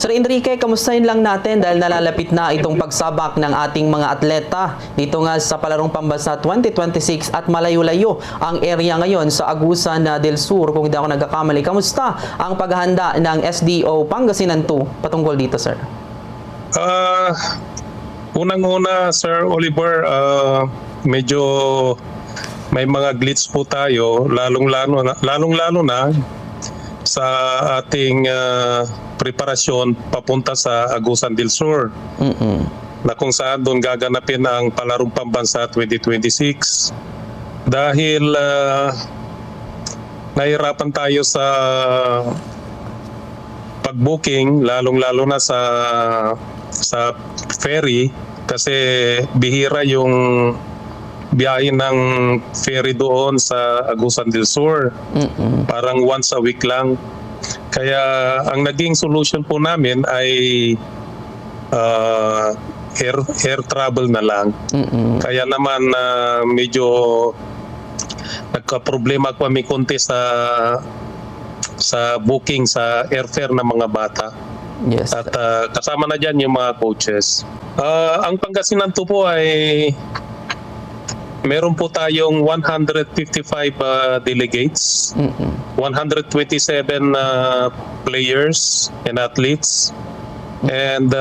Sir Enrique, kamustahin lang natin dahil nalalapit na itong pagsabak ng ating mga atleta dito nga sa Palarong Pambansa 2026 at malayo-layo ang area ngayon sa Agusan del Sur kung hindi ako nagkakamali. Kamusta ang paghahanda ng SDO Pangasinan 2 patungkol dito, sir? Unang-una, Sir Oliver, medyo may mga glitch po tayo, lalong-lalo na sa ating preparasyon papunta sa Agusan del Sur. Na kung saan doon gaganapin ang Palarong Pambansa 2026. Dahil nahirapan tayo sa pag-booking, lalong-lalo na sa ferry kasi bihira yung biyahe ng ferry doon sa Agusan del Sur. Parang once a week lang. Kaya ang naging solution po namin ay air travel na lang. Kaya naman medyo nagka-problema kami konti sa booking sa airfare ng mga bata. Yes. At kasama na dyan yung mga coaches. Ang Pangasinan 2 po ay meron po tayong 155 delegates, 127 players and athletes, and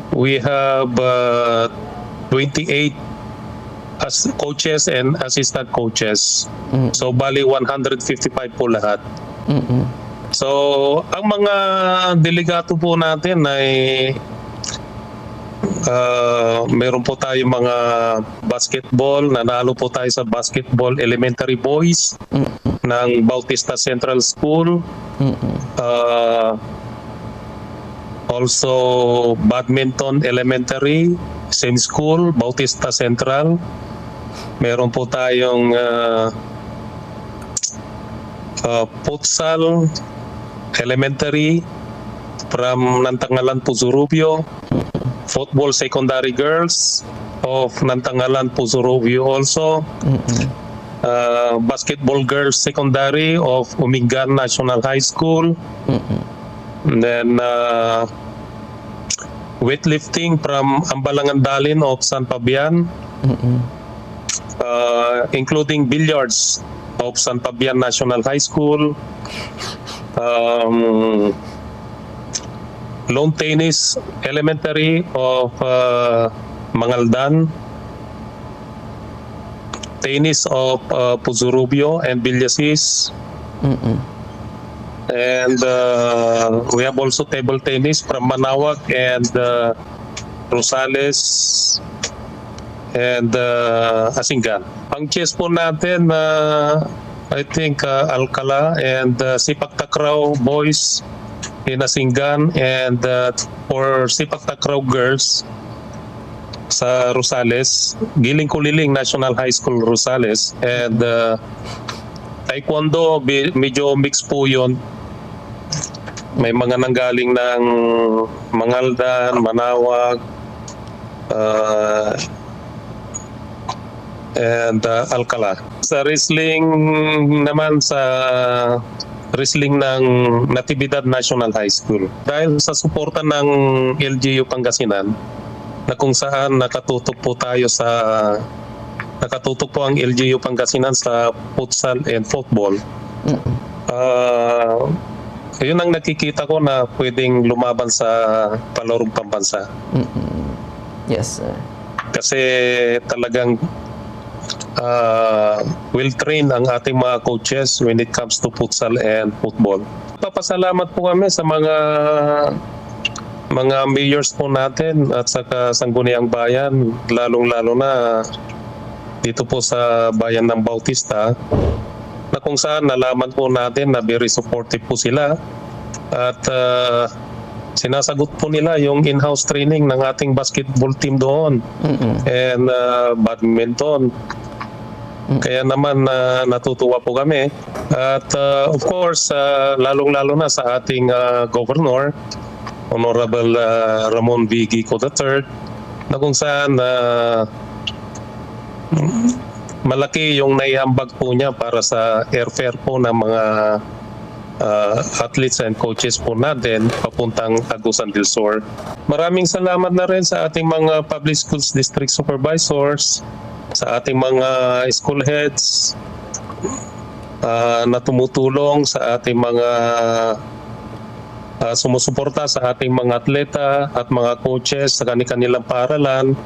we have 28 as coaches and assistant coaches. So bali 155 po lahat. So ang mga delegato po natin ay meron po tayo mga basketball, nanalo po tayo sa basketball elementary boys ng Bautista Central School. Also badminton elementary, same school, Bautista Central. Meron po tayong futsal elementary from Nantangalan, Puzurubio. Football secondary girls of Nantangalan, Puzurubio also. Basketball girls secondary of Umingan National High School. And then weightlifting from Ambalangandalin of San Fabian. Including billiards of San Fabian National High School. Lawn tennis elementary of Mangaldan, tennis of Puzurubio and Villasis, and we have also table tennis from Manawag and Rosales and Asingan. Ang chess po natin, I think Alcala and Sipak Takraw boys in Asingan, and for Sipak Takraw girls sa Rosales, Giling Kuliling National High School Rosales, and Taekwondo, medyo mix po yun. May mga nanggaling ng Mangaldan, Manawag, and Alcala. Sa wrestling naman, sa wrestling ng Natividad National High School. Dahil sa suporta ng LGU Pangasinan, na kung saan nakatutok po ang LGU Pangasinan sa futsal and football. Yun ang nakikita ko na pwedeng lumaban sa Palarong Pambansa. Yes, sir. Kasi talagang well-trained ang ating mga coaches when it comes to futsal and football. Papasalamat po kami sa mga mayors po natin at saka Sangguniang Bayan, lalong-lalo na dito po sa bayan ng Bautista, na kung saan nalaman po natin na very supportive po sila at sinasagot po nila yung in-house training ng ating basketball team doon and badminton. Kaya naman natutuwa po kami. At of course, lalong-lalo na sa ating Governor, Honorable Ramon V. Gico III, na kung saan malaki yung naiambag po niya para sa airfare po ng mga athletes and coaches po natin papuntang Agusan del Sur. Maraming salamat na rin sa ating mga public schools district supervisors, sa ating mga school heads na tumutulong, sa ating mga sumusuporta sa ating mga atleta at mga coaches sa kanilang paaralan.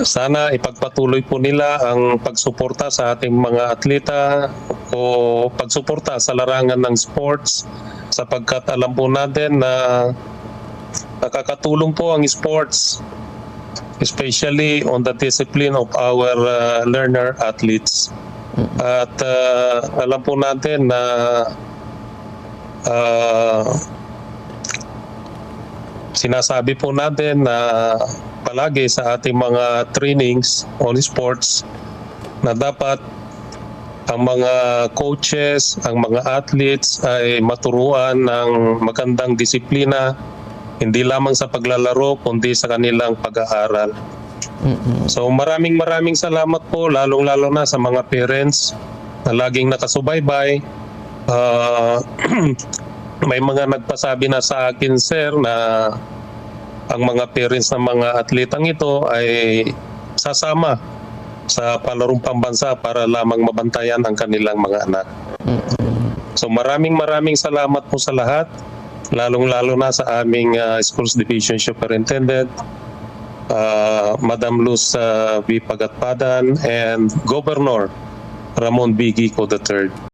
Sana ipagpatuloy po nila ang pagsuporta sa ating mga atleta o pagsuporta sa larangan ng sports, sapagkat alam po natin na nakakatulong po ang sports, especially on the discipline of our learner athletes. At alam po natin na sinasabi po natin na palagi sa ating mga trainings on sports na dapat ang mga coaches, ang mga athletes ay maturuan ng magandang disiplina, hindi lamang sa paglalaro kundi sa kanilang pag-aaral. So maraming salamat po, lalong-lalo na sa mga parents na laging nakasubaybay. May mga nagpasabi na sa akin, sir, na ang mga parents ng mga atletang ito ay sasama sa palarong pambansa para lamang mabantayan ang kanilang mga anak. So maraming salamat po sa lahat, lalong-lalo na sa aming Schools Division Superintendent, Madam Luz V. Pagatpadan, and Governor Ramon B. Gico III.